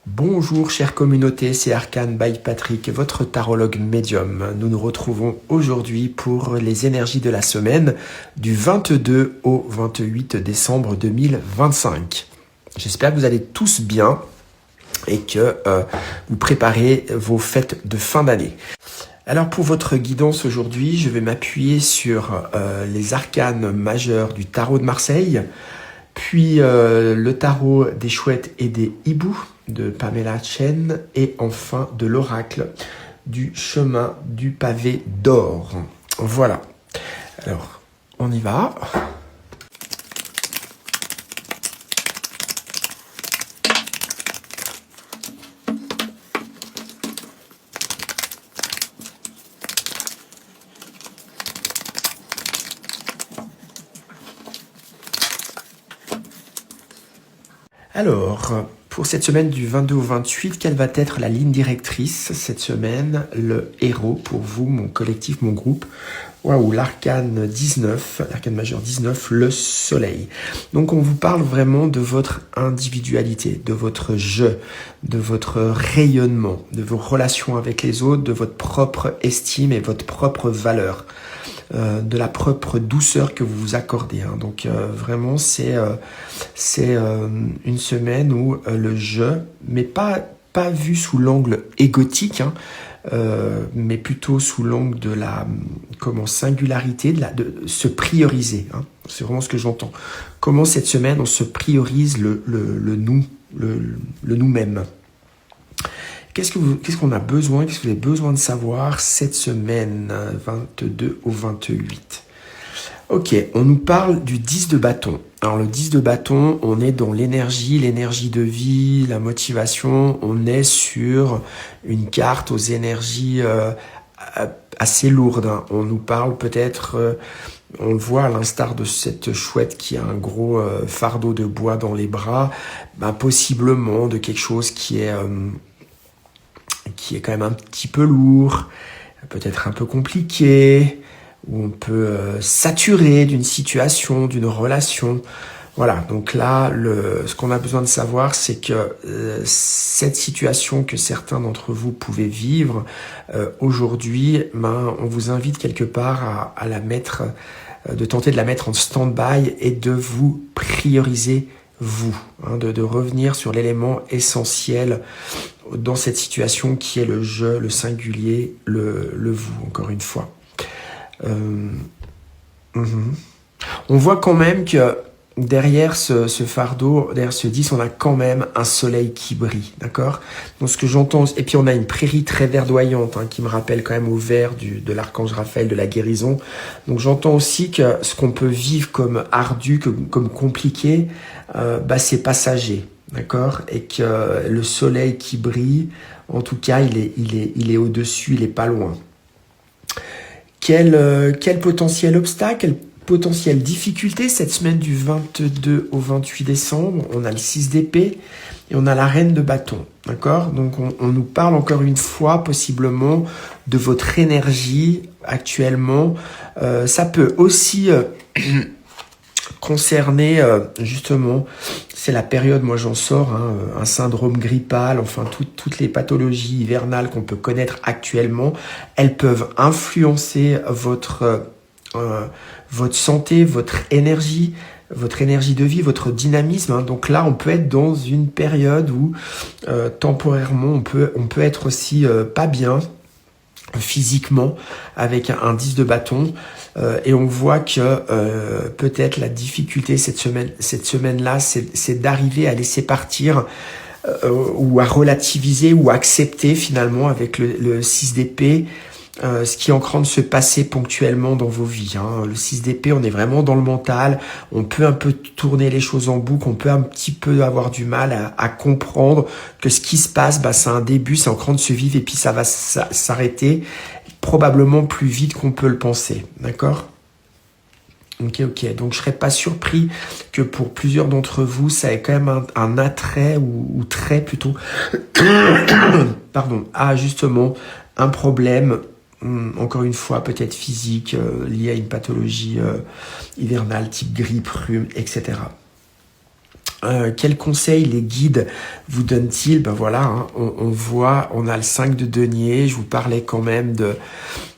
Bonjour chère communauté, c'est Arcane by Patrick, votre tarologue médium. Nous nous retrouvons aujourd'hui pour les énergies de la semaine du 22 au 28 décembre 2025. J'espère que vous allez tous bien et que vous préparez vos fêtes de fin d'année. Alors pour votre guidance aujourd'hui, je vais m'appuyer sur les arcanes majeurs du tarot de Marseille, puis le tarot des chouettes et des hiboux de Pamela Chen, et enfin de l'oracle du chemin du pavé d'or. Voilà. Alors, on y va. Alors, pour cette semaine du 22 au 28, quelle va être la ligne directrice cette semaine? Le héros pour vous, mon collectif, mon groupe. Waouh, l'arcane 19, l'arcane majeur 19, le soleil. Donc on vous parle vraiment de votre individualité, de votre jeu, de votre rayonnement, de vos relations avec les autres, de votre propre estime et votre propre valeur. De la propre douceur que vous vous accordez. Donc vraiment, c'est une semaine où le jeu, mais pas vu sous l'angle égotique, mais plutôt sous l'angle de la singularité, de se prioriser. C'est vraiment ce que j'entends. Comment cette semaine, on se priorise le nous, le nous-mêmes. Qu'est-ce qu'on a besoin, qu'est-ce que vous avez besoin de savoir cette semaine 22 au 28? Ok, on nous parle du 10 de bâton. Alors le 10 de bâton, on est dans l'énergie de vie, la motivation. On est sur une carte aux énergies assez lourdes. On nous parle peut-être, on le voit à l'instar de cette chouette qui a un gros fardeau de bois dans les bras, possiblement de quelque chose qui est quand même un petit peu lourd, peut-être un peu compliqué, où on peut saturer d'une situation, d'une relation. Voilà, donc là, ce qu'on a besoin de savoir, c'est que cette situation que certains d'entre vous pouvez vivre aujourd'hui, on vous invite quelque part à la mettre, de tenter de la mettre en stand-by et de vous prioriser vous, de revenir sur l'élément essentiel dans cette situation qui est le je, le singulier, le vous, encore une fois. On voit quand même que derrière ce fardeau, derrière ce 10, on a quand même un soleil qui brille, d'accord? Donc ce que j'entends, et puis on a une prairie très verdoyante qui me rappelle quand même au vert de l'archange Raphaël, de la guérison. Donc j'entends aussi que ce qu'on peut vivre comme ardu, comme compliqué, c'est passager. D'accord? Et que le soleil qui brille, en tout cas, il est au-dessus, il n'est pas loin. Quel potentiel obstacle, quelle potentielle difficulté cette semaine du 22 au 28 décembre? On a le 6 d'épée et on a la reine de bâton. D'accord? Donc on nous parle encore une fois possiblement de votre énergie actuellement. Ça peut aussi concerner justement, c'est la période, moi j'en sors, un syndrome grippal, enfin toutes les pathologies hivernales qu'on peut connaître actuellement, elles peuvent influencer votre santé, votre énergie de vie, votre dynamisme. Donc là, on peut être dans une période où temporairement, on peut être aussi pas bien physiquement avec un 10 de bâton. Et on voit que peut-être la difficulté cette semaine-là, c'est d'arriver à laisser partir ou à relativiser ou à accepter finalement avec le 6 d'épée ce qui est en train de se passer ponctuellement dans vos vies. Le 6 d'épée, on est vraiment dans le mental, on peut un peu tourner les choses en boucle, on peut un petit peu avoir du mal à comprendre que ce qui se passe, c'est un début, c'est en train de se vivre et puis ça va s'arrêter probablement plus vite qu'on peut le penser, d'accord? Ok, donc je serais pas surpris que pour plusieurs d'entre vous, ça ait quand même un attrait ou trait plutôt, pardon, à justement un problème, encore une fois, peut-être physique, lié à une pathologie hivernale, type grippe, rhume, etc. Quels conseils les guides vous donnent-ils? Ben voilà, hein, on voit, on a le 5 de denier, je vous parlais quand même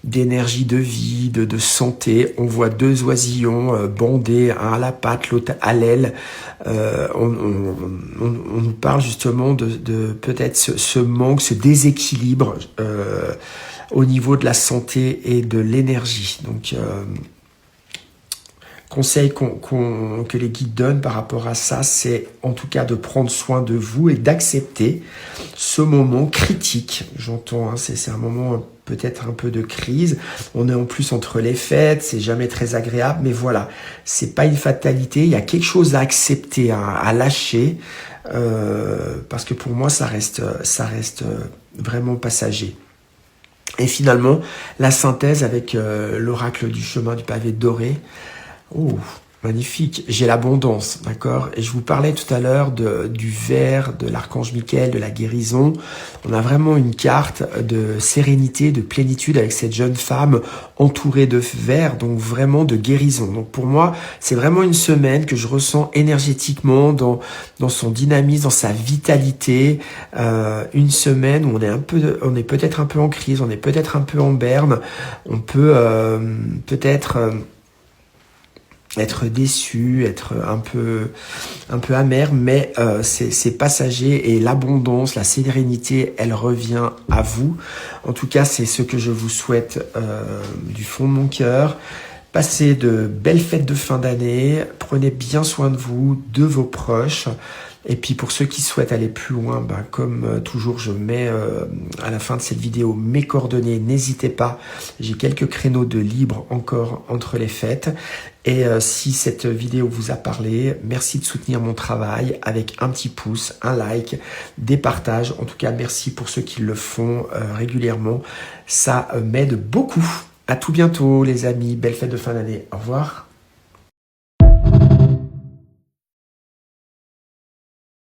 d'énergie de vie, de santé. On voit 2 oisillons bandés, un à la patte, l'autre à l'aile. On nous parle justement de peut-être ce manque, ce déséquilibre au niveau de la santé et de l'énergie. Donc, conseil que les guides donnent par rapport à ça, c'est en tout cas de prendre soin de vous et d'accepter ce moment critique. J'entends, hein, c'est un moment peut-être un peu de crise. On est en plus entre les fêtes, c'est jamais très agréable, mais voilà, c'est pas une fatalité. Il y a quelque chose à accepter, à lâcher, parce que pour moi, ça reste vraiment passager. Et finalement, la synthèse avec l'oracle du chemin du pavé doré. Oh, magnifique. J'ai l'abondance, d'accord? Et je vous parlais tout à l'heure du ver, de l'archange Michael, de la guérison. On a vraiment une carte de sérénité, de plénitude avec cette jeune femme entourée de ver, donc vraiment de guérison. Donc pour moi, c'est vraiment une semaine que je ressens énergétiquement dans son dynamisme, dans sa vitalité. Une semaine où on est peut-être un peu en crise, on est peut-être un peu en berne, on peut peut-être être déçu, être un peu amer, mais c'est passager et l'abondance, la sérénité, elle revient à vous. En tout cas, c'est ce que je vous souhaite du fond de mon cœur. Passez de belles fêtes de fin d'année, prenez bien soin de vous, de vos proches. Et puis pour ceux qui souhaitent aller plus loin, ben comme toujours, je mets à la fin de cette vidéo mes coordonnées. N'hésitez pas, j'ai quelques créneaux de libre encore entre les fêtes. Et si cette vidéo vous a parlé, merci de soutenir mon travail avec un petit pouce, un like, des partages. En tout cas, merci pour ceux qui le font régulièrement. Ça m'aide beaucoup. À tout bientôt les amis, belle fête de fin d'année. Au revoir.